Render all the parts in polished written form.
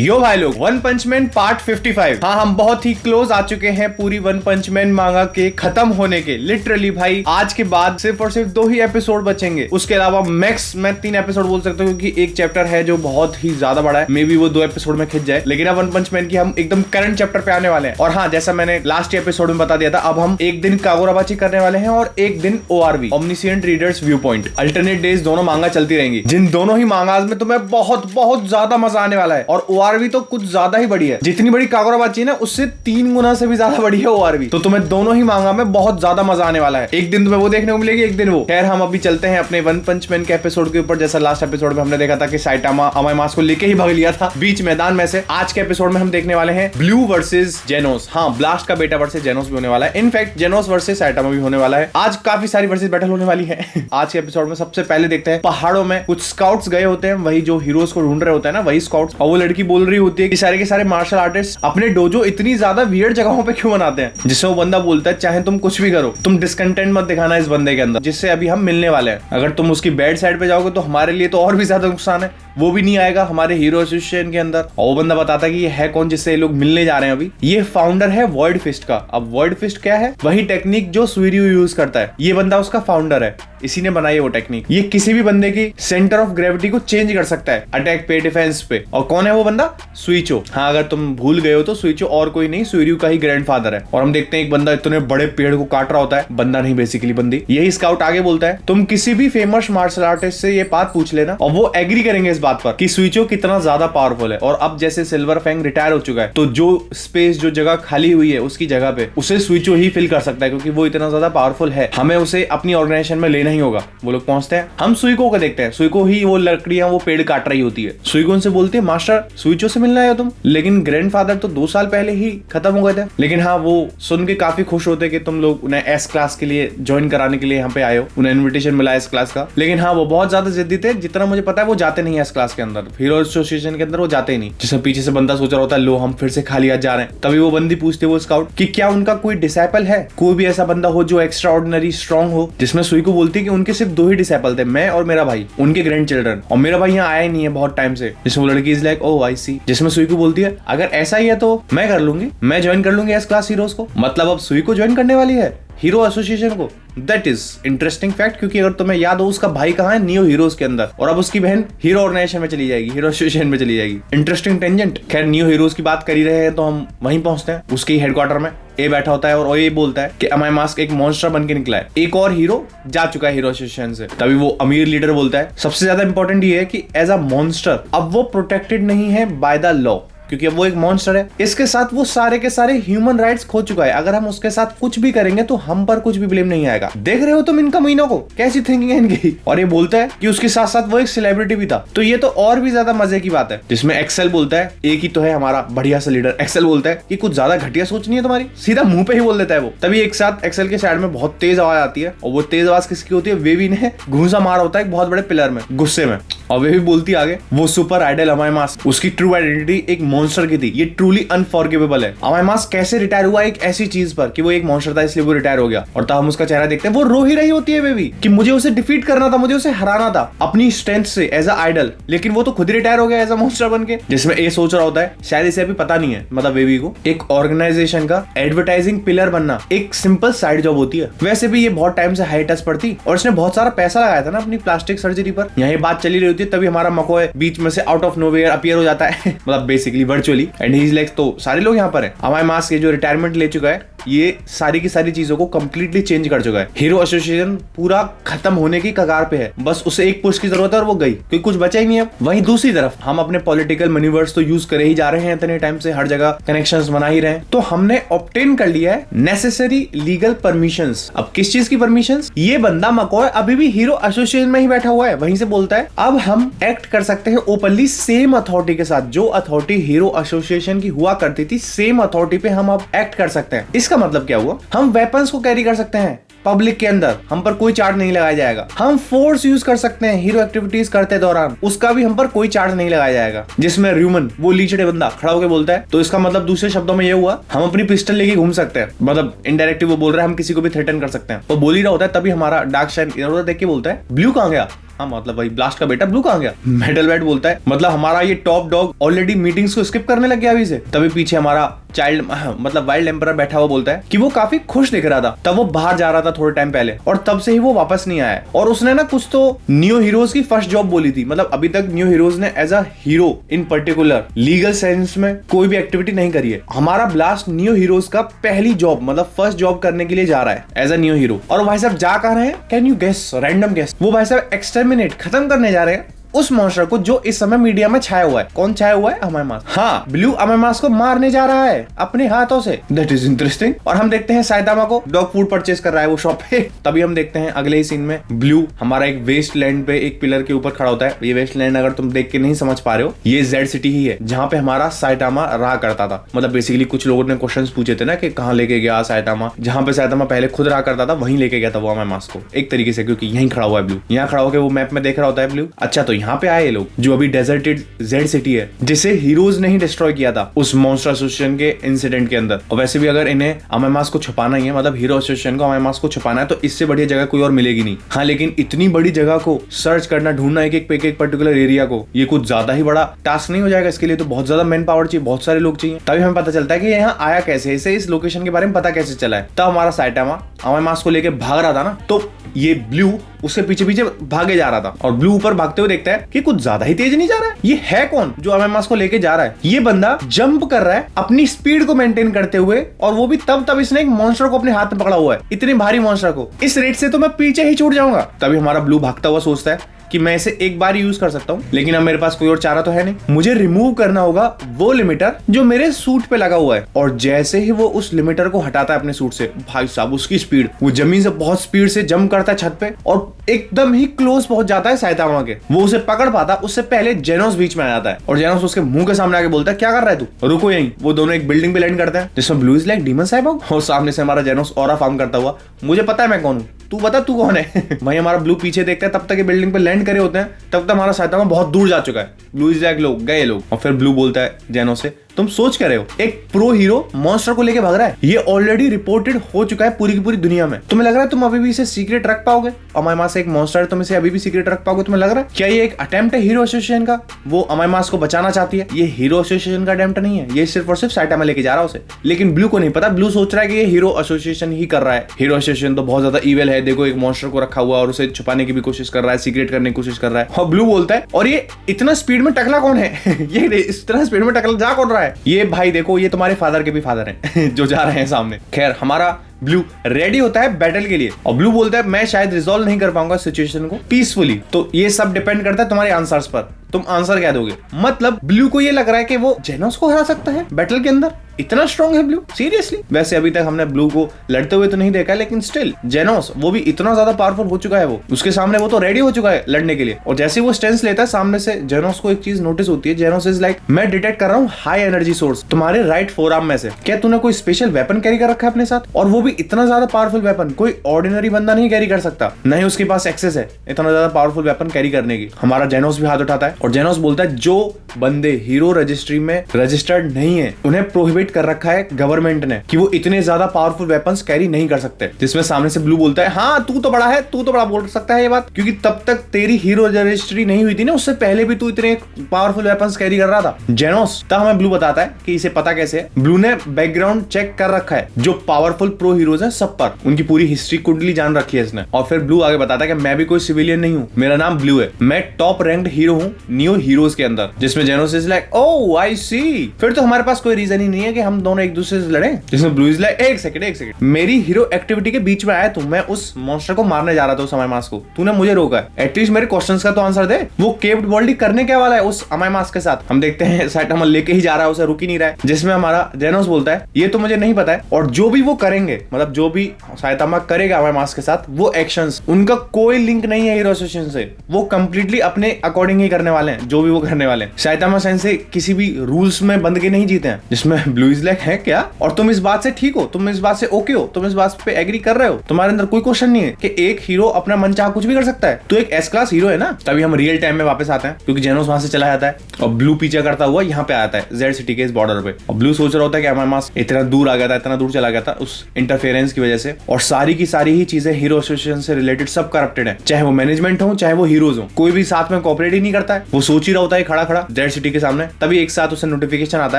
यो भाई लोग, वन पंच man part 55। हाँ, हम बहुत ही क्लोज आ चुके हैं पूरी वन पंच मैन मांगा के खत्म होने के। लिटरली भाई आज के बाद सिर्फ और सिर्फ 2 ही एपिसोड बचेंगे। उसके अलावा मैक्स मैं 3 एपिसोड बोल सकता हूँ, क्योंकि एक चैप्टर है जो बहुत ही ज्यादा बड़ा है। मे बी वो 2 एपिसोड में खिंच जाए, लेकिन अब वन पंच मैन की हम एकदम करंट चैप्टर पे आने वाले हैं। और हाँ, जैसा मैंने लास्ट एपिसोड में बता दिया था, अब हम एक दिन कागोराबाची करने वाले हैं और एक दिन ORV, omniscient readers view point. Alternate days दोनों मांगा चलती रहेंगी, जिन दोनों ही मांगाज में तुम्हें बहुत बहुत ज्यादा मजा आने वाला है। और ORV तो कुछ ज्यादा ही बड़ी है, जितनी बड़ी कागोराबाची है ना, उससे 3 गुना से भी ज्यादा बड़ी है ORV। तो तुम्हें दोनों ही मांगा में बहुत ज्यादा मजा आने वाला है। एक दिन तुम्हें वो देखने को मिलेगी, एक दिन वो। खैर, हम अभी चलते हैं अपने वन पंच मैन के एपिसोड के ऊपर। जैसा लास्ट एपिसोड में हमने देखा था कि साइटामा अमायमास को लेके ही भाग लिया था बीच मैदान में से। आज के एपिसोड में हम देखने वाले हैं ब्लू वर्सेस जेनोस। हाँ, ब्लास्ट का बेटा वर्सेस जेनोस भी होने वाला है। इनफैक्ट जेनोस वर्सेस साइटामा भी होने वाला है। आज काफी सारी वर्सेस बैटल होने वाली है। आज के एपिसोड में सबसे पहले देखते हैं, पहाड़ों में कुछ स्काउट्स गए होते हैं, वही जो हीरोज को ढूंढ रहे होते हैं ना, वही स्काउट्स। और वो लड़की बोल रही होती है कि सारे के सारे मार्शल आर्टिस्ट अपने डोजो इतनी ज्यादा वियर्ड जगहों पे क्यों बनाते हैं, जिससे वो बंदा बोलता है चाहे तुम कुछ भी करो, तुम डिस्कंटेंट मत दिखाना इस बंदे के अंदर, जिससे अभी हम मिलने वाले हैं। अगर तुम उसकी बैड साइड पे जाओगे तो हमारे लिए तो और भी ज्यादा नुकसान है। वो भी नहीं आएगा हमारे हीरो एसोसिएशन के अंदर। और वो बंदा बताता है कि ये है कौन जिससे ये लोग मिलने जा रहे हैं। अभी ये फाउंडर है वॉइड फिस्ट का। अब वॉइड फिस्ट क्या है? वही टेक्निक जो सुइरियो यूज करता है। ये बंदा उसका फाउंडर है, इसी ने बनाई वो टेक्निक। ये किसी भी बंदे की सेंटर ऑफ ग्रेविटी को चेंज कर सकता है, अटैक पे, डिफेंस पे। और कौन है वो बंदा? सुइचो। हाँ, अगर तुम भूल गए हो तो सुइचो और कोई नहीं, सुइरियो का ही ग्रैंडफादर है। और हम देखते हैं एक बंदा इतने बड़े पेड़ को काट रहा होता है। बंदा नहीं, बेसिकली बंदी। यही स्काउट आगे बोलता है, तुम किसी भी फेमस मार्शल आर्टिस्ट से ये बात पूछ लेना और वो एग्री करेंगे इस बात पर कि सुइचो कितना ज्यादा पावरफुल है। और अब जैसे सिल्वर फैंग रिटायर हो चुका है, तो जो स्पेस, जो जगह खाली हुई है उसकी जगह पे उसे सुइचो ही फिल कर सकता है, क्योंकि वो इतना ज्यादा पावरफुल है। हमें उसे अपनी ऑर्गेनाइजेशन में लेना ही होगा। वो लोग पहुंचते हैं, हम सुइको को देखते हैं। सुइको ही वो लकड़ियां, वो पेड़ काट रही होती है। सुइको उनसे बोलती है, मास्टर सुइचो से मिलना है तुम, लेकिन ग्रैंडफादर तो 2 साल पहले ही खत्म हो गए थे। लेकिन हाँ, वो सुन के काफी खुश होते कि तुम लोग उन्हें एस क्लास के लिए ज्वाइन कराने के लिए यहाँ पे आए हो। उन्हें इन्विटेशन मिला एस क्लास का। लेकिन हाँ, वो बहुत ज्यादा जिद्दी थे। जितना मुझे पता है वो जाते नहीं एस क्लास के अंदर, हीरो एसोसिएशन के अंदर वो जाते ही नहीं। जिसमें पीछे से बंदा सोच रहा होता है, लो हम फिर से खाली हाथ जा रहे हैं। तभी वो बंदी पूछते वो स्काउट कि क्या उनका कोई डिसाइपल है, कोई भी ऐसा बंदा हो जो एक्स्ट्रा ऑर्डिनरी स्ट्रॉन्ग हो। जिसमें सुइको बोलती है कि उनके सिर्फ 2 ही डिसाइपल थे, मैं और मेरा भाई, उनके ग्रैंड चिल्ड्रन। और मेरा भाई यहाँ आया ही नहीं है बहुत टाइम से। जिसमें वो लड़की इज लाइक, ओह आई सी। जिसमें सुइको बोलती है, अगर ऐसा ही है तो मैं कर लूंगी, मैं ज्वाइन कर लूंगी एस क्लास हीरोज को। मतलब अब सुइको ज्वाइन करने वाली है हीरो एसोसिएशन को। दैट इज इंटरेस्टिंग फैक्ट, क्योंकि अगर तुम्हें याद हो, उसका भाई कहाँ है? नियो हीरोज के अंदर। और अब उसकी बहन हीरो ऑर्गेनाइजेशन में चली जाएगी, हीरो एसोसिएशन में चली जाएगी। Interesting tangent. खैर, नियो हीरोज की बात कर ही रहे हैं तो हम वहीं पहुंचते हैं। उसके हेडक्वार्टर में ए बैठा होता है और ये बोलता है कि अमायमास एक मॉन्स्टर बन के निकला है। एक और हीरो जा चुका है हीरो एसोसिएशन से। तभी वो अमीर लीडर बोलता है, सबसे ज्यादा इंपॉर्टेंट ये है कि एज अ मॉन्स्टर अब वो प्रोटेक्टेड नहीं है बाय द लॉ, क्योंकि अब वो एक मॉन्स्टर है। इसके साथ वो सारे के सारे ह्यूमन राइट्स खो चुका है। अगर हम उसके साथ कुछ भी करेंगे तो हम पर कुछ भी ब्लेम नहीं आएगा। देख रहे हो तुम इन कमीनों को, कैसी थिंकिंग है इनकी। और ये बोलता है कि उसके साथ साथ वो एक सेलिब्रिटी भी था, तो ये तो और भी ज्यादा मजे की बात है। जिसमें एक्सेल बोलता है, एक ही तो है हमारा बढ़िया सा लीडर। एक्सेल बोलता है कि कुछ ज्यादा घटिया सोच नहीं है तुम्हारी, सीधा मुंह पे ही बोल देता है वो। तभी एक साथ एक्सेल के साइड में बहुत तेज आवाज आती है, और वो तेज आवाज किसकी होती है? वेवी ने घूंसा मारा होता है एक बहुत बड़े पिलर में, गुस्से में। और वे भी बोलती आगे, वो सुपर आइडल अमायमास, उसकी ट्रू आइडेंटिटी एक मॉन्स्टर की थी, ये ट्रूली अनफॉरगिवेबल है। अमायमास कैसे रिटायर हुआ एक ऐसी चीज पर कि वो एक मॉन्स्टर था इसलिए वो रिटायर हो गया। और तब हम उसका चेहरा देखते हैं, वो रो ही रही होती है बेबी कि मुझे उसे डिफीट करना था, मुझे उसे हराना था अपनी स्ट्रेंथ से एज अ आइडल, लेकिन वो तो खुद ही रिटायर हो गया एज अ मॉन्स्टर बन के। जिसमें ए सोच रहा होता है, शायद इसे अभी पता नहीं है, मतलब बेबी को, एक ऑर्गेनाइजेशन का एडवर्टाइजिंग पिलर बनना एक सिंपल साइड जॉब होती है। वैसे भी ये बहुत टाइम से हाइटस पर थी और इसने बहुत सारा पैसा लगाया था ना अपनी प्लास्टिक सर्जरी पर। यही बात चली रही होती है, तभी हमारा मको बीच में से आउट ऑफ नोवेयर अपीयर हो जाता है, मतलब basically virtually. And he is like, तो सारे लोग यहाँ पर हैं। अमायमास के जो रिटायरमेंट ले चुका है, ये सारी की सारी चीजों को कंप्लीटली चेंज कर चुका है। हीरो एसोसिएशन पूरा खत्म होने की कगार पे है, बस उसे एक पुश की जरूरत है और वो गई, क्योंकि कुछ बचा ही नहीं है। वहीं दूसरी तरफ हम अपने पॉलिटिकल मैन्यूवर्स तो यूज कर ही जा रहे हैं इतने टाइम से, हर जगह कनेक्शंस बना ही रहे हैं। तो हमने ऑब्टेन कर लिया है नेसेसरी लीगल परमिशंस। अब किस चीज की परमिशंस? ये बंदा मकॉय अभी भी हीरो एसोसिएशन में ही बैठा हुआ है। वहीं से बोलता है, अब हम एक्ट कर सकते हैं ओपनली सेम अथॉरिटी के साथ, जो अथॉरिटी हीरो एसोसिएशन की हुआ करती थी, सेम अथॉरिटी पे हम अब एक्ट कर सकते हैं। इसका मतलब क्या हुआ? हम वेपन्स को कैरी कर सकते हैं पब्लिक के अंदर, हम पर कोई चार्ज नहीं लगाया जाएगा। हम फोर्स यूज कर सकते हैं हीरो एक्टिविटीज करते दौरान, उसका भी हम पर कोई चार्ज नहीं लगाया जाएगा। जिसमें र्यूमन, वो लीचड़े बंदा खड़ा होकर बोलता है, तो इसका मतलब दूसरे शब्दों में ये हुआ, हम अपनी पिस्टल लेके घूम सकते हैं। मतलब इनडायरेक्टली वो बोल रहा है हम किसी को भी थ्रेटन कर सकते हैं। वो बोल ही रहा होता है, तभी हमारा डार्क शाइन इधर उधर देख के बोलता है, ब्लू कहाँ गया? हाँ मतलब भाई ब्लास्ट का बेटा ब्लू कहाँ गया? मेटल बैट बोलता है मतलब हमारा ये टॉप डॉग ऑलरेडी मीटिंग्स को स्किप करने लग गया अभी से। तभी पीछे हमारा चाइल्ड मतलब वाइल्ड एम्परर बैठा हुआ बोलता है कि वो काफी खुश दिख रहा था, तब वो बाहर जा रहा था थोड़े टाइम पहले और तब से ही वो वापस नहीं आया। और उसने ना कुछ तो न्यू हीरोज की फर्स्ट जॉब बोली थी, मतलब अभी तक न्यू हीरोज ने as a hero in particular legal sense में कोई भी एक्टिविटी नहीं करी है। हमारा ब्लास्ट न्यू हीरोज का पहली जॉब मतलब फर्स्ट जॉब करने के लिए जा रहा है एज अ न्यू हीरो। और भाई साहब जा कहाँ रहे हैं? Can you guess? Random guess. वो भाई साहब एक्सटर्मिनेट खत्म करने जा रहे हैं उस मॉन्स्टर को जो इस समय मीडिया में छाया हुआ है। कौन छाया हुआ है? अमायमास। हाँ, ब्लू अमायमास को मारने जा रहा है अपने हाथों से। That is interesting. और हम देखते हैं साइतामा को डॉग फूड परचेस कर रहा है वो शॉप पे। तभी हम देखते हैं अगले ही सीन में ब्लू हमारा एक वेस्ट लैंड पे एक पिलर के ऊपर खड़ा होता है। ये वेस्ट लैंड अगर तुम देख के नहीं समझ पा रहे हो, ये जेड सिटी ही है जहाँ पे हमारा साइतामा रहा करता था। मतलब बेसिकली कुछ लोगों ने क्वेश्चन पूछे थे ना कि कहाँ लेके गया साइतामा, जहाँ पे साइतामा पहले खुद रहा करता था वहीं लेके गया था वो अमायमास को एक तरीके से, क्योंकि यहीं खड़ा हुआ है ब्लू। यहाँ खड़ा होकर वो मैप में देख रहा होता है ब्लू। अच्छा तो यहाँ पे आए लोग जो अभी डेजर्टेड जेड सिटी है जिसे हीरोज ने ही डिस्ट्रॉय किया था उस मॉन्स्टर एसोसिएशन के इंसिडेंट के अंदर। और वैसे भी अगर इन्हें अमायमास को छुपाना ही है, मतलब हीरो एसोसिएशन को अमायमास को छुपाना है, तो इससे बढ़िया जगह कोई और मिलेगी नहीं। हाँ लेकिन इतनी बड़ी जगह को सर्च करना, ढूंढना एक पर्टिकुलर एरिया को, ये कुछ ज्यादा ही बड़ा टास्क नहीं हो जाएगा? इसके लिए तो बहुत ज्यादा मैन पावर चाहिए, बहुत सारे लोग चाहिए। तभी हमें पता चलता है कि यहाँ आया कैसे, इसे इस लोकेशन के बारे में पता कैसे चला है। तब हमारा साइतामा अमायमास को लेके भाग रहा था ना, तो ये ब्लू उसके पीछे पीछे भागे जा रहा था और ब्लू ऊपर भागते हुए देखता है कि कुछ ज्यादा ही तेज नहीं जा रहा है। ये है कौन जो अमायमास को लेके जा रहा है? ये बंदा जंप कर रहा है अपनी स्पीड को मेंटेन करते हुए, और वो भी तब इसने एक मॉन्स्टर को अपने हाथ में पकड़ा हुआ है, इतने भारी मॉन्स्टर को। इस रेट से तो मैं पीछे ही छूट जाऊंगा। तभी हमारा ब्लू भागता हुआ सोचता है कि मैं इसे एक बार यूज कर सकता हूँ, लेकिन अब मेरे पास कोई और चारा तो है नहीं। मुझे रिमूव करना होगा वो लिमिटर जो मेरे सूट पे लगा हुआ है। और जैसे ही वो उस लिमिटर को हटाता है अपने सूट से, भाई साहब उसकी स्पीड, वो जमीन से बहुत स्पीड से जंप करता है छत पे और एकदम ही क्लोज पहुंच जाता है साइतामा के। वो उसे पकड़ पाता उससे पहले जेनोस बीच में आ जाता है और जेनोस उसके मुंह के सामने आके बोलता है क्या कर रहा है तू, रुको यहीं। वो दोनों एक बिल्डिंग पे लैंड करते हैं जिसमें blue is like demon Cyborg, और सामने से हमारा जेनोस ऑरा फार्म करता हुआ, मुझे पता है मैं कौन हूँ, तू बता तू कौन है। वहीं हमारा ब्लू पीछे देखता है, तब तक ये बिल्डिंग पे लैंड करे होते हैं, तब तक हमारा साइतामा बहुत दूर जा चुका है। ब्लू इज लाइक लोग गए लोग। और फिर ब्लू बोलता है जेनोस से, तुम सोच क्या रहे हो, एक प्रो हीरो मॉन्स्टर को लेके भाग रहा है, ये ऑलरेडी रिपोर्टेड हो चुका है पूरी की पूरी दुनिया में। तुम्हें लग रहा है तुम अभी भी इसे सीक्रेट रख पाओगे? अमायमास एक मॉन्स्टर है, तुम इसे अभी भी सीक्रेट रख पाओगे? तुम्हें लग रहा है क्या ये एक अटेम्प्ट है हीरो एसोसिएशन का? वो अमायमास को बचाना चाहती है, ये हीरो एसोसिएशन का अटेम्प्ट नहीं है, ये सिर्फ और सिर्फ साइतामा लेके जा रहा है उसे। लेकिन ब्लू को नहीं पता, ब्लू सोच रहा है कि ये हीरो एसोसिएशन ही कर रहा है। हीरो एसोसिएशन तो बहुत ज्यादा इविल है, देखो एक मॉन्स्टर को रखा हुआ और उसे छुपाने की भी कोशिश कर रहा है, सीक्रेट करने की कोशिश कर रहा है। और ब्लू बोलता है और ये इतना स्पीड में टकला कौन है? ये इतना स्पीड में टकला जा कौन रहा है? ये भाई देखो ये तुम्हारे फादर के भी फादर हैं जो जा रहे हैं सामने। खैर हमारा ब्लू रेडी होता है बैटल के लिए और ब्लू बोलता है मैं शायद रिजॉल्व नहीं कर पाऊंगा सिचुएशन को पीसफुली, तो ये सब डिपेंड करता है तुम्हारे आंसर्स पर, तुम आंसर क्या दोगे। मतलब ब्लू को ये लग रहा है कि वो जेनोस को हरा सकता है बैटल के अंदर, इतना स्ट्रॉन्ग है ब्लू, सीरियसली। वैसे अभी तक हमने ब्लू को लड़ते हुए तो नहीं देखा, लेकिन स्टिल जेनोस वो भी इतना ज्यादा पावरफुल हो चुका है, वो उसके सामने वो तो रेडी हो चुका है लड़ने के लिए। और जैसे वो स्टेंस लेता है सामने से, जेनोस को एक चीज नोटिस होती है। जेनोस इज लाइक मैं डिटेक्ट कर रहा हूँ हाई एनर्जी सोर्स तुम्हारे राइट फोरआर्म में से, क्या तूने कोई स्पेशल वेपन कैरी कर रखा है अपने साथ? और वो भी इतना ज्यादा पावरफुल वेपन कोई ऑर्डिनरी बंदा नहीं कैरी कर सकता, नहीं उसके पास एक्सेस है इतना ज्यादा पावरफुल वेपन कैरी करने की। हमारा जेनोस भी हाथ उठाता है और जेनोस बोलता है जो बंदे हीरो रजिस्ट्री में रजिस्टर्ड नहीं है उन्हें प्रोहिबिट कर रखा है गवर्नमेंट ने कि वो इतने ज्यादा पावरफुल वेपन्स कैरी नहीं कर सकते। जिसमें सामने से ब्लू बोलता है हाँ तू तो बड़ा है, तू तो बड़ा बोल सकता है ये बात, क्योंकि तब तक तेरी हीरो रजिस्ट्री नहीं हुई थी ना, उससे पहले भी तू इतने पावरफुल वेपन्स कैरी कर रहा था जेनोस। तब हमें ब्लू बताता है कि इसे पता कैसे है। ब्लू ने बैकग्राउंड चेक कर रखा है जो पावरफुल प्रो हीरोज हैं सब पर, उनकी पूरी हिस्ट्री कुंडली जान रखी है इसने। और फिर ब्लू आगे बताता है कि मैं भी कोई सिविलियन नहीं हूँ, मेरा नाम ब्लू है, मैं टॉप रैंक्ड हीरो हूँ न्यू हीरोज के अंदर। जिसमें जेनोस इज लाइक ओह आई सी, फिर तो हमारे पास कोई रीजन ही नहीं है कि हम दोनों एक दूसरे से लड़े। जिसमें ब्लू इज लाइक एक सेकंड मेरी हीरो एक्टिविटी के बीच में आया तू, मैं उस मॉन्स्टर को मारने जा रहा था उस अमायमास को, तूने मुझे रोका है, एटलीस्ट मेरे क्वेश्चंस का तो आंसर दे। वो केव्ड वर्ल्ड करने क्या वाला है उस अमायमास के साथ? हम देखते हैं साइतामा लेके ही जा रहा है उसे, रुक ही नहीं रहा है। जिसमें हमारा जेनोस बोलता है ये तो मुझे नहीं पता है, और जो भी वो करेंगे, मतलब जो भी साइतामा करेगा अमायमास के साथ, वो एक्शंस उनका कोई लिंक नहीं है हीरो एसोसिएशन से, वो कंप्लीटली अपने अकॉर्डिंग ही करने वाले हैं, जो भी वो करने वाले हैं। साइतामा सेंसे किसी भी रूल्स में बंद के नहीं जीते हैं, जिसमें ब्लू इज लाइक है क्या, और तुम इस बात से ठीक हो, तुम इस बात से ओके हो, तुम इस बात पे एग्री कर रहे हो, तुम्हारे अंदर कोई क्वेश्चन नहीं है कि एक हीरो अपना मन चाह कुछ भी कर सकता है। तो एक एस क्लास हीरो है ना। तभी हम रियल टाइम में वापस आते हैं, क्योंकि जेनोस वहां से चला जाता है और ब्लू पीछे करता हुआ यहाँ पे आता है जेड सिटी के इस बॉर्डर पे। और ब्लू सोच रहा होता है कि हमारे पास इतना दूर आ गया था, इतना दूर चला गया था उस इंटरफेरेंस की वजह से, और सारी की सारी ही चीजें हीरो एसोसिएशन से रिलेटेड सब करप्टेड है, चाहे वो मैनेजमेंट हो चाहे वो हीरोज हो, कोई भी साथ में कोऑपरेट ही नहीं करता है। वो सोच ही रहा होता है खड़ा खड़ा जेड सिटी के सामने। तभी एक साथ उसे नोटिफिकेशन आता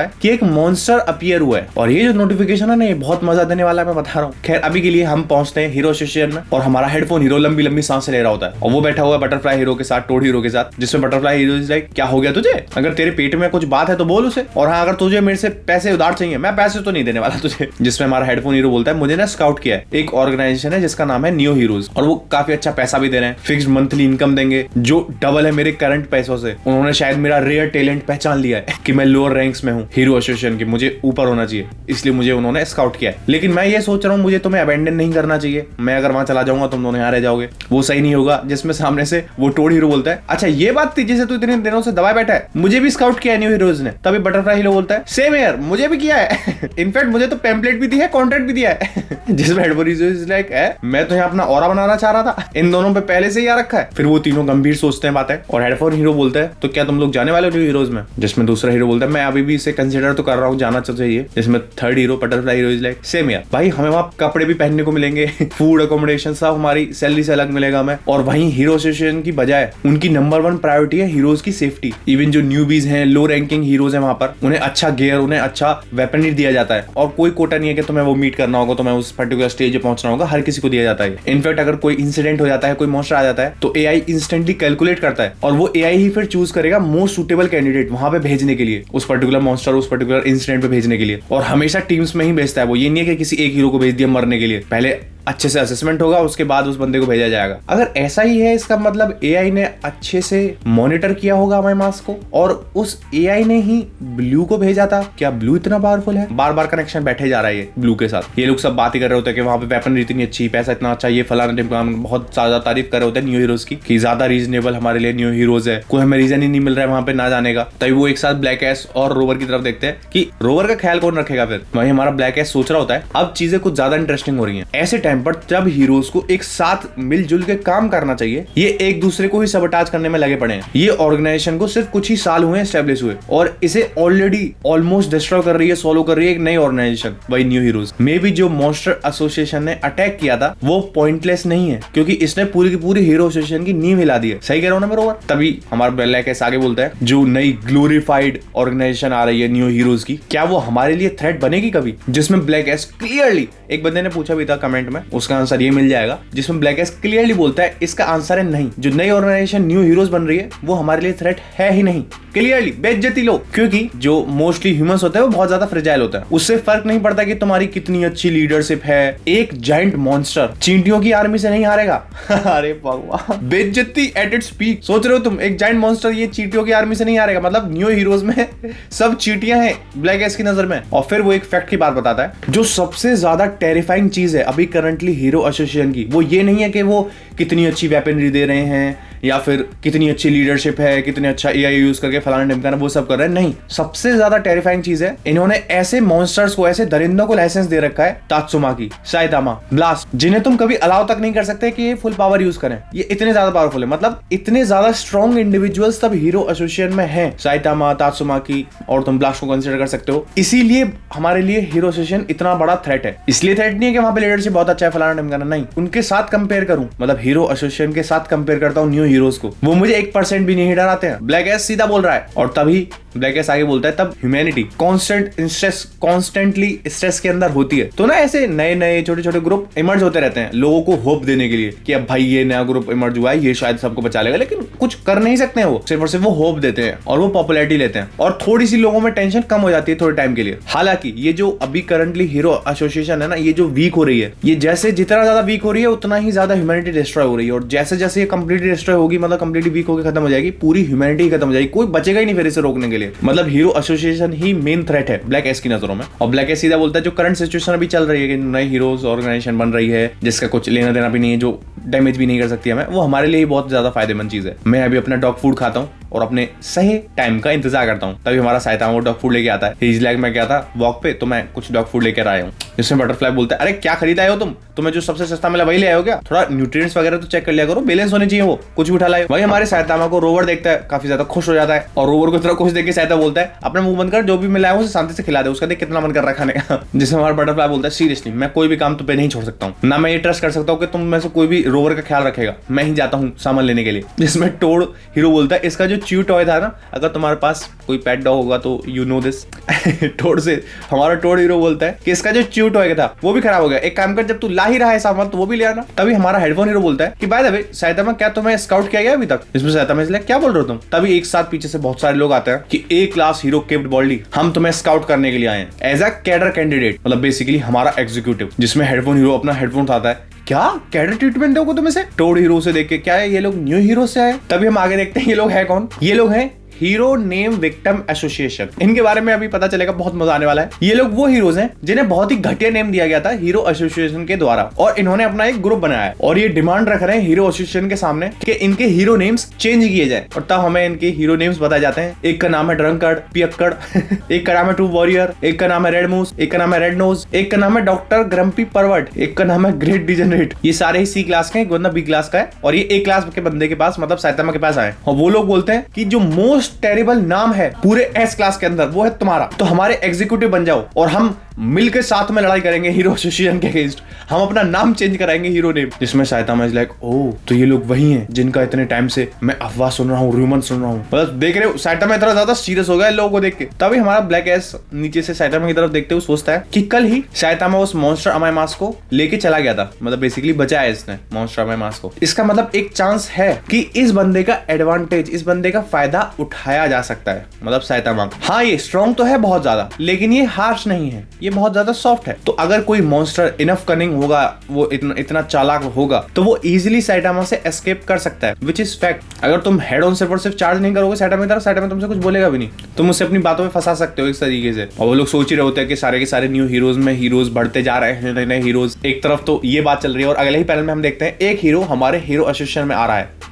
है कि एक मॉन्स्टर अपीयर हुआ है, और ये जो नोटिफिकेशन है ना, ये बहुत मजा देने वाला है, मैं बता रहा हूँ। खैर अभी के लिए हम पहुंचते हैं हीरो एसोसिएशन में, और हमारा हेडफोन हीरो लंबी लंबी सांसें ले रहा होता है, और वो बैठा हुआ है बटरफ्लाई हीरो के साथ, टोड हीरो के साथ, जिसमें बटरफ्लाई हीरो इज लाइक क्या हो गया तुझे, अगर तेरे पेट में कुछ बात है तो बोल उसे, और हाँ अगर तुझे मेरे से पैसे उधार चाहिए, मैं पैसे तो नहीं देने वाला तुझे। जिसमें हमारा हेडफोन हीरो बोलता है मुझे ना स्काउट किया है, एक ऑर्गेनाइजेशन है जिसका नाम है न्यू हीरोज, और वो काफी अच्छा पैसा भी दे रहे हैं, फिक्स्ड मंथली इनकम देंगे जो डबल है मेरे करंट पैसों से। उन्होंने शायद मेरा रेयर टैलेंट पहचान लिया है कि मैं लोअर रैंक्स में हूँ हीरो एसोसिएशन की, मुझे ऊपर होना चाहिए, इसलिए मुझे उन्होंने स्काउट किया है। लेकिन मैं ये सोच रहा हूँ मुझे तुम्हें अबेंडन नहीं करना चाहिए, मैं अगर वहां चला जाऊंगा तुम दोनों यहाँ रह जाओगे, वो सही नहीं होगा। जिसमें सामने से वो टोड हीरो बोलता है अच्छा ये बात थी जिसे तू इतने दिनों से दबाए बैठा है, मुझे भी स्काउट किया है न्यू हीरोज ने। तभी बटरफ्लाई हीरो बोलता है सेम यार मुझे भी किया है इनफैक्ट मुझे तो पैम्पलेट भी दी है, कॉन्ट्रैक्ट भी दिया है जिसमें हेडफोन हीरो इज लाइक है मैं तो यहाँ अपना ऑरा बनाना चाह रहा था, इन दोनों पे पहले से ही आ रखा है। फिर वो तीनों गंभीर सोचते हैं बातें, और हेडफोन हीरो बोलता है तो क्या तुम लोग जाने वाले हो न्यू हीरोज में। जिसमें दूसरा हीरो बोलता है मैं अभी भी इसे कंसिडर तो कर रहा हूँ, जाना चाहिए। जिसमें third hero butterfly hero is like same यार भाई हमें वहाँ कपड़े भी पहनने को मिलेंगे फूड अकोमोडेशन सब हमारी सैलरी से अलग मिलेगा हमें। और वहीं हीरो एसोसिएशन की बजाय उनकी नंबर 1 प्रायोरिटी है हीरोज की सेफ्टी। इवन जो न्यूबीज हैं, लो रैंकिंग हीरोज हैं, वहां पर उन्हें अच्छा गियर, उन्हें अच्छा वेपनरी दिया जाता है, और कोई कोटा नहीं है कि तुम्हें वो मीट करना होगा, तुम्हें उस पर्टिकुलर स्टेज पे पहुंचना होगा, हर किसी को दिया जाता है। इनफैक्ट अगर कोई इंसिडेंट हो जाता है, कोई मॉन्स्टर आ जाता है, तो एआई इंस्टेंटली कैलकुलेट करता है, और वो एआई ही फिर चूज करेगा मोस्ट सुटेबल कैंडिडेट वहां पे भेजने के लिए, उस पर्टिकुलर मॉन्स्टर, उस पर्टिकुलर इंसिडेंट पे भेजने के लिए। और हमेशा टीम्स में ही भेजता है वो, ये नहीं है कि किसी एक हीरो को भेज दिया मरने के लिए, पहले अच्छे से असेसमेंट होगा उसके बाद उस बंदे को भेजा जाएगा। अगर ऐसा ही है इसका मतलब एआई ने अच्छे से मॉनिटर किया होगा हमारे मास को, और उस एआई ने ही ब्लू को भेजा था। क्या ब्लू इतना पावरफुल है? बार बार कनेक्शन बैठे जा रहा है ब्लू के साथ। ये लोग सब बात ही कर रहे होते हैं कि वहां पे वेपनरी इतनी अच्छी, पैसा इतना अच्छा, ये फलाना टिमकाना, बहुत ज्यादा तारीफ कर रहे होते हैं न्यू हीरोज की कि ज्यादा रीजनेबल हमारे लिए न्यू हीरोज है, कोई हमें रीजन ही नहीं मिल रहा है वहां पे ना जाने का। तभी वो एक साथ ब्लैक एस और रोवर की तरफ देखते हैं कि रोवर का ख्याल कौन रखेगा। फिर वही हमारा ब्लैक एस सोच रहा होता है अब चीजें कुछ ज्यादा इंटरेस्टिंग हो रही है। ऐसे टाइम पर जब हीरो को एक साथ मिलजुल के काम करना चाहिए, ये एक दूसरे को ही सबटाज करने में लगे पड़े हैं। ये ऑर्गेनाइजेशन को सिर्फ कुछ ही साल हुए एस्टेब्लिश हुए, और इसे ऑलरेडी ऑलमोस्ट डिस्ट्रॉय कर रही है, सोलो कर रही है एक नई ऑर्गेनाइजेशन, वही न्यू हीरोज। मे बी जो मॉन्स्टर एसोसिएशन ने अटैक किया था वो पॉइंटलेस नहीं है, क्योंकि इसने पूरी की पूरी हीरो एसोसिएशन की नींव हिला दी है। सही कह रहा हूं ना मैं रोवर? तभी हमारा ब्लैक एस आगे बोलता है जो नई ग्लोरीफाइड ऑर्गेनाइजेशन आ रही है न्यू हीरोज की, क्या वो हमारे लिए थ्रेट बनेगी कभी? जिसमें ब्लैक एस क्लियरली, एक बंदे ने पूछा भी था कमेंट में, उसका आंसर ये मिल जाएगा, जिसमें ब्लैक एस क्लियरली बोलता है इसका आंसर है नहीं। जो नई ऑर्गेनाइजेशन न्यू हीरोज बन रही है वो हमारे लिए थ्रेट है ही नहीं। क्लियरली बेइज्जती लो, क्योंकि जो मोस्टली ह्यूमंस होते हैं वो बहुत ज्यादा फ्रेजाइल होता है, उससे फर्क नहीं पड़ता कि तुम्हारी कितनी अच्छी लीडरशिप है। एक जायंट मॉन्स्टर चींटियों की आर्मी से नहीं हारेगा अरे भगवान, बेइज्जती एट इट्स पीक। सोच रहे हो तुम, एक जायंट मॉन्स्टर ये चींटियों की आर्मी से नहीं हारेगा? मतलब न्यू हीरोज में सब चींटियां हैं ब्लैक एस की नजर में। और फिर वो एक फैक्ट की बात बताता है, जो सबसे ज्यादा टेरिफाइंग चीज है अभी करंटली हीरो एसोसिएशन की, वो ये नहीं है कि वो कितनी अच्छी वेपनरी दे रहे हैं या फिर कितनी अच्छी लीडरशिप है, कितने अच्छा एआई यूज करके फलाना ढिमकाना वो सब कर रहे हैं, नहीं। सबसे ज्यादा टेरिफाइंग चीज है, इन्होंने ऐसे मॉन्स्टर्स को, ऐसे दरिंदों को लाइसेंस दे रखा है, तात्सुमाकी, साइतामा, ब्लास्ट, जिन्हें तुम कभी अलाउ तक नहीं कर सकते कि ये फुल पावर यूज करें। ये इतने ज्यादा पावरफुल है, मतलब इतने ज्यादा स्ट्रॉन्ग इंडिविजुअल्स तब हीरो एसोसिएशन में हैं, साइतामा, तात्सुमाकी, और तुम ब्लास्ट को कंसीडर कर सकते हो। इसीलिए हमारे लिए हीरो एसोसिएशन इतना बड़ा थ्रेट है। इसलिए थ्रेट नहीं है कि वहां पे लीडरशिप बहुत अच्छा है फलाना ढिमकाना, नहीं। उनके साथ कंपेयर करूं, मतलब हीरो एसोसिएशन के साथ कंपेयर करता हूं न्यू हीरोज को, वो मुझे 1% भी नहीं डराते हैं। ब्लैक एस सीधा बोल रहा है। और तभी ब्लैक एस आगे बोलता है तब ह्यूमैनिटी कॉन्स्टेंटली स्ट्रेस के अंदर होती है, तो ना ऐसे नए नए छोटे छोटे ग्रुप इमर्ज होते रहते हैं लोगों को होप देने के लिए कि अब भाई ये नया ग्रुप इमर्ज हुआ है, ये शायद सबको बचा लेगा, लेकिन कुछ कर नहीं सकते हैं वो, सिर्फ और सिर्फ वो होप देते हैं और वो पॉपुलैरिटी लेते हैं, और थोड़ी सी लोगों में टेंशन कम हो जाती है थोड़े टाइम के लिए। हालांकि ये जो अभी करंटली हीरो एसोसिएशन है ना, ये जो वीक हो रही है, ये जैसे जितना ज्यादा वीक हो रही है उतना ही ज्यादा ह्यूमैनिटी डिस्ट्रॉय हो रही है, और जैसे जैसे ये कंप्लीटली डिस्ट्रॉय होगी, मतलब कंप्लीटली वीक होकर खत्म हो जाएगी, पूरी ह्यूमैनिटी खत्म हो जाएगी, कोई बचेगा ही नहीं फिर इसे रोकने के लिए। मतलब हीरो एसोसिएशन ही मेन थ्रेट है ब्लैक एस की नजरों में। और ब्लैक एस सीधा बोलता है जो करंट सिचुएशन अभी चल रही है कि नए हीरोज ऑर्गेनाइजेशन बन रही है जिसका कुछ लेना देना भी नहीं है, जो डैमेज भी नहीं कर सकती हमें, वो हमारे लिए बहुत ज्यादा फायदेमंद चीज है। मैं अभी अपना डॉग फूड खाता हूँ और अपने सही टाइम का इंतजार करता हूँ, तभी हमारा साइतामा वो डॉग फूड लेके आता है। हीज लाइक मैं गया था वॉक पे तो मैं कुछ डॉग फूड लेकर आया हूँ। जिसमें बटरफ्लाई बोलता है अरे क्या खरीदा है हो तुम्हें जो सबसे सस्ता मिला वही ले आए हो क्या, थोड़ा न्यूट्रिएंट्स वगैरह तो चेक कर लिया करो, बैलेंस होने चाहिए, वो कुछ भी उठा लाए। वही हमारे साइतामा को रोवर देखता है, काफी ज्यादा खुश हो जाता है, और रोवर को तरह खुश देख के साइता बोलता है अपना मुंह बंद कर, जो भी मिला है उसे शांति से खिला दे, उसका देख कितना मन कर रहा है खाने का। जिसमें हमारा बटरफ्लाई बोलता है सीरियसली मैं कोई भी काम तुम पे नहीं छोड़ सकता हूँ, ना मैं ये ट्रस्ट कर सकता हूँ कि तुम में से कोई भी रोवर का ख्याल रखेगा, मैं ही जाता हूँ सामान लेने के लिए। जिसमें टोड हीरो बोलता है इसका जो च्यू टॉय था ना, अगर तुम्हारे पास कोई पेट डॉग होगा तो यू नो दिस। टोड से हमारा टोड हीरो बोलता है कि इसका जो च्यू टॉय था वो भी खराब हो गया, एक काम कर जब तू ला ही रहा है सामान तो वो भी ले आना। तभी हमारा हेडफोन हीरो बोलता है कि बाय द वे साइतामा क्या तुम्हें स्काउट किया गया अभी तक। इसमें साइतामा इसलिए क्या बोल रहे हो तुम। तभी एक साथ पीछे से बहुत सारे लोग आते हैं कि ए क्लास हीरो केप्ड बॉडी, हम तुम्हें स्काउट करने के लिए आए हैं एज अ कैडर कैंडिडेट, मतलब बेसिकली हमारा एग्जीक्यूटिव। जिसमें हेडफोन हीरो अपना हेडफोन उठाता है, क्या कैडर ट्रीटमेंट दोगे तुम इसे। टोड हीरो से देख के क्या है ये लोग न्यू हीरो से आए। तभी हम आगे देखते हैं ये लोग है कौन, ये लोग हैं हीरो नेम विक्टिम एसोसिएशन। इनके बारे में अभी पता चलेगा, बहुत मजा आने वाला है। ये लोग वो हीरोज हैं जिन्हें बहुत ही घटिया नेम दिया गया था हीरो एसोसिएशन के द्वारा, और इन्होंने अपना एक ग्रुप बनाया है और ये डिमांड रख रहे हैं हीरो एसोसिएशन के सामने कि इनके हीरो नेम्स चेंज किए जाए। और तब हमें इनके हीरो नेम्स बताए जाते हैं। एक का नाम है ड्रंकर्ड पियक्कड़, एक का नाम है ट्रू वॉरियर, एक का नाम है रेड मूस, एक का नाम है रेड नोज, एक का नाम है डॉक्टर ग्रम्पी परवर्ट, एक का नाम है ग्रेट डिजेनरेट। ये सारे ही सी क्लास के, एक बंदा बी क्लास का है, और ये ए क्लास के बंदे के पास मतलब साइतामा के पास आए। और वो लोग बोलते हैं कि जो मोस्ट टेरिबल नाम है पूरे एस क्लास के अंदर वो है तुम्हारा, तो हमारे एग्जीक्यूटिव बन जाओ और हम मिलकर साथ में लड़ाई करेंगे हीरो एसोसिएशन के अगेंस्ट, हम अपना नाम चेंज कराएंगे हीरो नेम। जिसमें साइतामा इज लाइक ओह तो ये लोग वही हैं जिनका इतने टाइम से मैं अफवाह सुन रहा हूँ, रूमर सुन रहा हूँ। मतलब देख रहे हो साइतामा इतना ज्यादा सीरियस हो गया लोगों को देख के। तभी हमारा ब्लैक एस नीचे से साइतामा की तरफ देखते हुए सोचता है कि कल ही साइतामा उस मॉन्स्टर अमायमास को लेके चला गया था, मतलब बेसिकली बचाया इसने मॉन्स्टर अमायमास को। इसका मतलब एक चांस है कि इस बंदे का एडवांटेज, इस बंदे का फायदा उठाया जा सकता है। मतलब साइतामा हाँ ये स्ट्रॉन्ग तो है बहुत ज्यादा, लेकिन ये हार्श नहीं है, ये बहुत ज्यादा सॉफ्ट है। तो अगर कोई मॉन्स्टर इनफ कनिंग होगा, वो इतना चालाक होगा, तो वो इजीली साइतामा से एस्केप कर सकता है, विच इज फैक्ट। अगर तुम हेड ऑन सिर्फ और सिर्फ चार्ज नहीं करोगे साइतामा की तरफ, साइतामा तुमसे कुछ बोलेगा भी नहीं, तुम उससे अपनी बातों में फंसा सकते हो इस तरीके से। और वो लोग सोच ही रहे होते हैं कि सारे के सारे न्यू हीरोज में हीरोज बढ़ते जा रहे हैं, नए हीरोज। एक तरफ तो ये बात चल रही है और अगले ही पैनल में हम देखते हैं एक हीरो हमारे हीरो एसोसिएशन में आ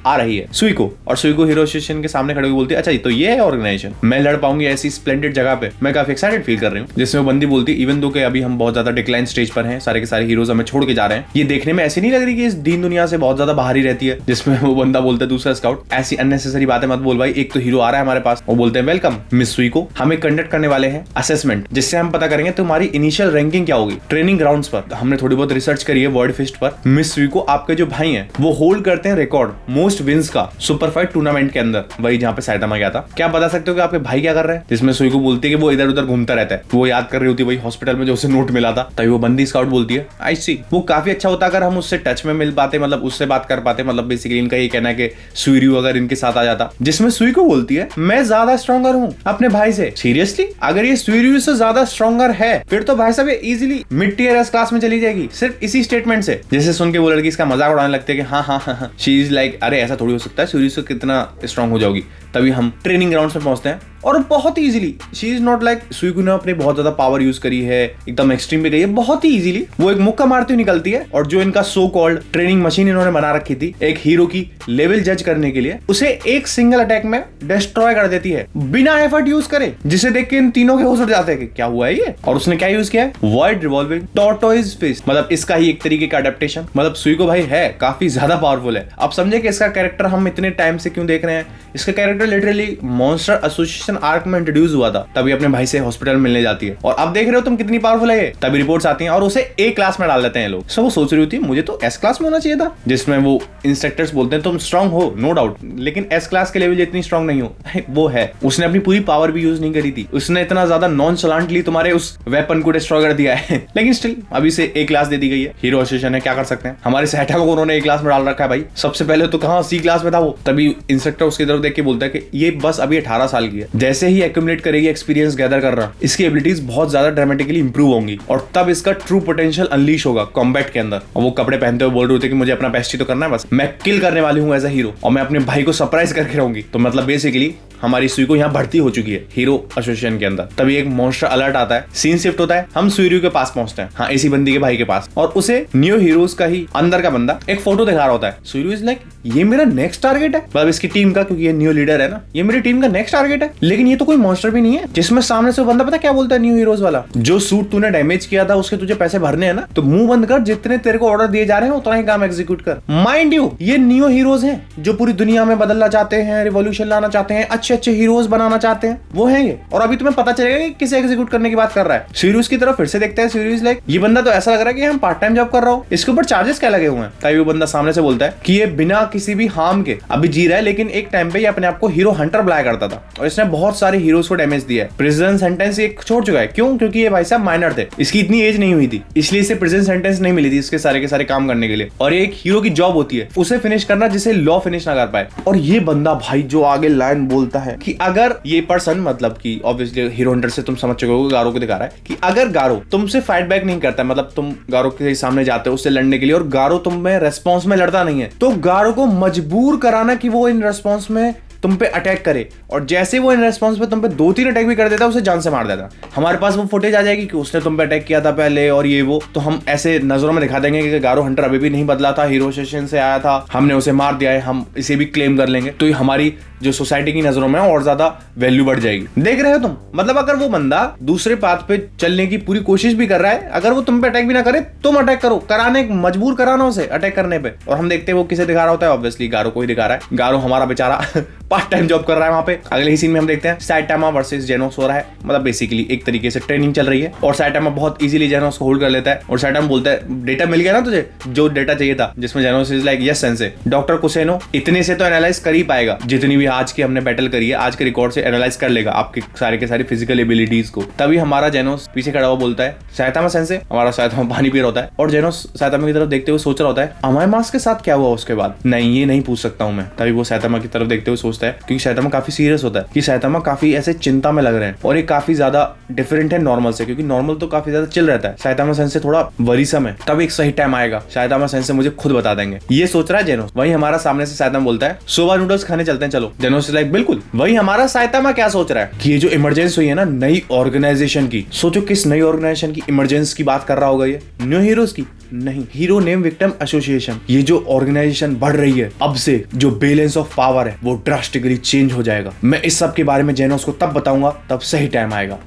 रही है सुइको। और सुइको हीरो एसोसिएशन के सामने खड़े होकर बोलती है अच्छा तो ये है ऑर्गेनाइजेशन, मैं लड़ पाऊंगी ऐसी स्प्लेंडेड जगह पे, मैं काफी एक्साइटेड फील कर रही हूँ। जिसमें वो बंदी बोलती है इवन दो कि अभी हम बहुत ज्यादा डिक्लाइन स्टेज पर हैं, सारे के सारे हीरोज हमें छोड़ के जा रहे हैं, ये देखने में ऐसी नहीं लग रही कि इस दीन दुनिया से बहुत ज्यादा बाहर ही रहती है। जिसमें वो बंदा बोलता है दूसरा स्काउट ऐसी अननेसेसरी बातें मत बोल भाई, एक तो हीरो आ रहा है हमारे पास। वो बोलते हैं वेलकम मिस सुइको, हमें कंडक्ट करने वाले हैं असेसमेंट, जिससे हम पता करेंगे तुम्हारी इनिशियल रैंकिंग क्या होगी ट्रेनिंग ग्राउंड्स पर। हमने थोड़ी बहुत रिसर्च करी है वर्ल्ड फिस्ट पर। मिस सुइको आपके जो भाई हैं वो होल्ड करते हैं रिकॉर्ड मोस्ट विंस का सुपर फाइट टूर्नामेंट के अंदर, वही जहाँ पे साइतामा गया था। क्या बता सकते हो कि आपके भाई क्या कर रहे हैं। जिसमें सुइको बोलती है कि वो इधर उधर घूमता रहता है, वो याद कर रही होती है वही हॉस्पिटल में जो उसे नोट मिला था। तभी वो बंदी स्काउट बोलती है आई सी, वो काफी अच्छा होता अगर हम उससे टच में मिल पाते, मतलब उससे बात कर पाते। मतलब बेसिकली इनका ये कहना है कि सुइरु अगर इनके साथ आ जाता। जिसमें सुइको बोलती है मैं ज्यादा स्ट्रॉन्गर हूँ अपने भाई से। सीरियसली अगर ये सुइरु से ज्यादा स्ट्रॉन्गर है फिर तो भाई साहब ये easily mid tier S class में चली जाएगी सिर्फ इसी स्टेटमेंट से। जैसे सुन के वो लड़की इसका मजाक उड़ाने लगती है कि हाँ शी इज लाइक अरे ऐसा थोड़ी हो सकता है, सुइरु से कितना स्ट्रॉन्ग हो जाओगी। तभी हम ट्रेनिंग ग्राउंड में पहुंचते हैं और बहुत easily she is not like Suiko ने अपने बहुत ज्यादा पावर यूज करी है, एकदम एक्सट्रीम पे गई है, बहुत ही इजीली वो एक मुक्का मारती हुई निकलती है। और जो इनका सो कॉल्ड ट्रेनिंग मशीन इन्होंने बना रखी थी एक हीरो की लेवल जज करने के लिए, उसे एक सिंगल अटैक में डिस्ट्रॉय कर देती है बिना एफर्ट यूज करे। जिसे देख के इन तीनों के होश उड़ जाते हैं कि क्या हुआ है ये। और उसने क्या यूज किया है वाइड रिवॉल्विंग टॉर्टोइज फिस्ट, मतलब इसका ही एक तरीके का अडेप्टेशन। मतलब सुइको भाई है काफी ज्यादा पावरफुल है। अब समझे कि इसका कैरेक्टर हम इतने टाइम से क्यों देख रहे हैं। इसका character literally monster association arc में इंट्रोड्यूस हुआ था, तभी अपने भाई से हॉस्पिटल मिलने जाती है और अब देख रहे हो तुम कितनी पावरफुल है ये। तभी रिपोर्ट्स आती हैं और उसे ए क्लास में डाल देते हैं लोग। सो वो सोच रही होती है मुझे तो एस क्लास में होना चाहिए था। जिसमें वो इंस्ट्रक्टर्स बोलते हैं तुम स्ट्रांग हो नो डाउट, लेकिन एस क्लास के लेवल जितनी स्ट्रांग नहीं हो। वो है उसने अपनी पूरी पावर भी यूज नहीं करी थी, उसने इतना ज्यादा नॉनचलांटली तुम्हारे उस वेपन को डिस्ट्रॉय कर दिया है। लेकिन स्टिल अभी से ए क्लास दे दी गई है। हीरो एसोसिएशन है क्या कर सकते हैं। हमारे सैटा को उन्होंने ए क्लास में डाल रखा है भाई। सबसे पहले तो कहां सी क्लास में था वो। तभी इंस्ट्रक्टर उसकी तरफ देख के बोलता है कि ये बस अभी 18 साल की है, जैसे ही एक्यूमुलेट करेगी एक्सपीरियंस गैदर कर रहा, इसकी एबिलिटीज बहुत ज्यादा ड्रामेटिकली इंप्रूव होंगी और तब इसका ट्रू पोटेंशियल अनलीश होगा कॉम्बैट के अंदर। और वो कपड़े पहनते हुए बोल रहे थे कि मुझे अपना बेस्ट ही तो करना है, बस मैं किल करने वाली हूँ एज अ हीरो और मैं अपने भाई को सरप्राइज करके रहूंगी। तो मतलब बेसिकली हमारी सुई को यहाँ भर्ती हो चुकी है हीरो एसोसिएशन के अंदर। तभी एक मॉन्स्टर अलर्ट आता है, सीन शिफ्ट होता है, हम सुईरू के पास पहुंचते हैं, हाँ इसी बंदी के भाई के पास, और उसे न्यू हीरोज का ही अंदर का बंदा एक फोटो दिखा रहा होता है। सुईरू इज लाइक ये मेरा नेक्स्ट टारगेट है, मतलब इसकी टीम का, क्योंकि ये न्यू लीडर है ना, ये मेरी टीम का नेक्स्ट टारगेट है। लेकिन ये तो कोई मॉन्स्टर भी नहीं है। जिसमें सामने से बंदा पता क्या बोलता है न्यू हीरोज वाला, जो सूट तूने डैमेज किया था उसके तुझे पैसे भरने हैं ना, तो मुंह बंद कर, जितने तेरे को ऑर्डर दिए जा रहे हैं उतना ही काम एग्जीक्यूट कर। माइंड यू ये न्यू हीरोज हैं जो पूरी दुनिया में बदलना चाहते हैं, रिवॉल्यूशन लाना चाहते हैं, अच्छे अच्छे हीरोज बनाना चाहते हैं, वो है ये। और अभी तुम्हें पता चलेगा कि किसे एग्जीक्यूट करने की बात कर रहा है। सीरीज की तरफ फिर से देखते हैं। सीरीज लाइक ये बंदा तो ऐसा लग रहा है कि हम पार्ट टाइम जॉब कर रहा हूँ, इसके ऊपर चार्जेस क्या लगे हुए हैं। तभी वो बंदा सामने से बोलता है कि ये बिना किसी भी हार्म के अभी जी रहा है, लेकिन एक टाइम पे ये अपने आप को हीरो हंटर बुलाया करता था और इसने बहुत सारे हीरोज को डैमेज दिया है। प्रिजन सेंटेंस ये छोड़ चुका है, क्यों? क्योंकि ये भाई साहब माइनर थे, इसकी इतनी एज नहीं हुई थी, इसलिए इसे प्रिजन सेंटेंस नहीं मिली थी इसके सारे के सारे काम करने के लिए। और एक हीरो की जॉब होती है उसे फिनिश करना जिसे लॉ फिनिश ना कर पाए। और ये बंदा भाई जो आगे लाइन बोलता है कि अगर ये पर्सन, मतलब कि ऑब्वियसली हीरो हंटर से तुम समझ चुके हो, गारो को दिखा रहा है कि अगर गारो तुमसे फाइट बैक नहीं करता, मतलब तुम गारो के सामने जाते हो उससे लड़ने के लिए और गारो तुम में रेस्पॉन्स में लड़ता नहीं है, तो गारो को मजबूर कराना कि वो इन रेस्पॉन्स में तुम पे अटैक करे। और जैसे वो इन रेस्पॉन्स पे तुम पे 2-3 अटैक भी कर देता, उसे जान से मार देता। हमारे पास वो फुटेज आ जाएगी कि उसने तुम पे अटैक किया था पहले और ये वो, तो हम ऐसे नजरों में दिखा देंगे कि गारो हंटर अभी भी नहीं बदला था, हीरो सेशन से आया था, हमने उसे मार दिया है, हम इसे भी क्लेम कर लेंगे। तो ये हमारी जो सोसाइटी की नजरों में और ज्यादा वैल्यू बढ़ जाएगी। देख रहे हो तुम, मतलब अगर वो बंदा दूसरे पाथ पे चलने की पूरी कोशिश भी कर रहा है, अगर वो तुम पे अटैक भी ना करे, तुम अटैक करो, कराने, मजबूर कराना उसे अटैक करने पे। और हम देखते हैं वो किसे दिखा रहा होता है, ऑब्वियसली गारो को ही दिखा रहा है। गारो हमारा बेचारा पार्ट टाइम जॉब कर रहा है वहां पे। अगले ही सीन में हम देखते हैं साइटामा वर्सेस जेनोस हो रहा है, मतलब बेसिकली एक तरीके से ट्रेनिंग चल रही है और साइटामा बहुत इजीली जेनोस को होल्ड कर लेता है और साइटामा बोलता है डेटा मिल गया ना तुझे, जो डेटा चाहिए था, जिसमें Genos is like yes sensei, doctor Kuseno इतने से तो एनालाइज कर ही पाएगा, जितनी भी आज की हमने बैटल करी है, आज के रिकॉर्ड से एनालाइज कर लेगा आपके सारे के सारे फिजिकल एबिलिटीज को। तभी हमारा जेनोस पीछे खड़ा हुआ बोलता है साइटामा सेंसे, हमारा साइटामा पानी पी रहा होता है और जेनोस साइटामा की तरफ देखते हुए सोच रहा होता है अमाय मास के साथ क्या हुआ उसके बाद, नहीं ये नहीं पूछ सकता हूं मैं। तभी वो साइटामा की तरफ देखते हुए सोचता है, क्योंकि साइटामा काफी सीरियस होता है कि साइटामा काफी ऐसे चिंता में लग रहे हैं और ये काफी ज्यादा डिफरेंट है नॉर्मल से, क्योंकि नॉर्मल तो काफी ज्यादा चिल रहता है, साइटामा सेंसे थोड़ा वरीसम है। तब एक सही टाइम आएगा, साइटामा सेंसे मुझे खुद बता देंगे, ये सोच रहा है जेनोस। वही हमारा सामने से साइटामा बोलता है सोबा नूडल्स खाने चलते हैं चलो। जेनोस लाइक बिल्कुल। वही हमारा साइटामा क्या सोच रहा है कि ये जो इमरजेंसी हुई है ना नई ऑर्गेनाइजेशन की, सोचो किस नई ऑर्गेनाइजेशन की इमरजेंसी की बात कर रहा होगा ये, न्यू हीरोज की नहीं, हीरो नेम विक्टिम एसोसिएशन। ये जो ऑर्गेनाइजेशन बढ़ रही है, अब से जो बैलेंस ऑफ पावर है वो ड्रास्टिकली चेंज हो जाएगा। मैं इस सब के बारे में जेनोस को तब बताऊंगा तब सही टाइम आएगा।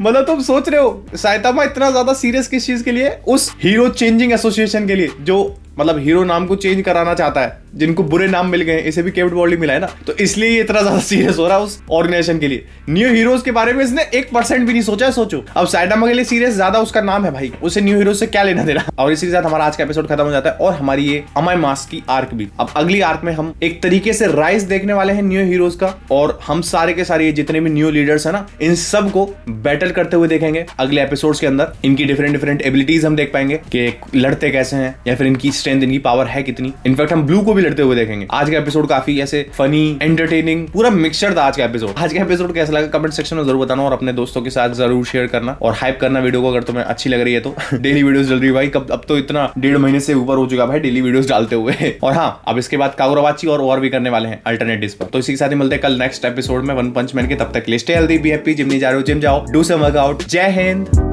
मतलब तुम सोच रहे हो साइटामा इतना ज्यादा सीरियस किस चीज के लिए, उस हीरो चेंजिंग एसोसिएशन के लिए, जो मतलब हीरो नाम को चेंज कराना चाहता है, जिनको बुरे नाम मिल गए, इसे भी केवट बॉडी मिला है ना, तो इसलिए ये इतना ज्यादा सीरियस हो रहा है उस ऑर्गेनाइजेशन के लिए। न्यू हीरोज के बारे में इसने 1% भी नहीं सोचा है। सोचो अब साइटामा के लिए सीरियस ज्यादा उसका नाम है भाई, उसे न्यू हीरोज से क्या लेना देना। और इसी के साथ हमारा आज का एपिसोड खत्म हो जाता है और हमारी ये अमाय मास की आर्क भी। अब अगली आर्क में हम एक तरीके से राइज देखने वाले हैं न्यू हीरोज का, और हम सारे के सारे जितने भी न्यू लीडर्स है ना, इन सब को बैटल करते हुए देखेंगे अगले एपिसोड्स के अंदर। इनकी डिफरेंट एबिलिटीज हम देख पाएंगे कि लड़ते कैसे हैं, या फिर इनकी स्ट्रेंथ, इनकी पावर है कितनी। इनफैक्ट हम ब्लू को भी लड़ते हुए देखेंगे। आज का एपिसोड काफी ऐसे फनी, एंटरटेनिंग, पूरा मिक्सचर था आज का एपिसोड। आज का एपिसोड कैसा लगा कमेंट सेक्शन में जरूर बताना और अपने दोस्तों के साथ जरूर शेयर करना और हाइप करना वीडियो को, अगर तुम्हें अच्छी लग रही है तो। डेली वीडियोस चल रही है भाई, कब अब तो इतना 1.5 महीने से ऊपर हो चुका भाई डेली वीडियोस डालते हुए। और हाँ, अब इसके बाद कागुरावाची और भी करने वाले हैं अल्टरनेटिव्स पर। तो इसी के साथ ही मिलते हैं कल नेक्स्ट एपिसोड में वन पंच मैन के। तब तक के लिए stay healthy, be happy, gym नहीं जा रहे हो जिम जाओ, डू सम वर्कआउट। जय हिंद।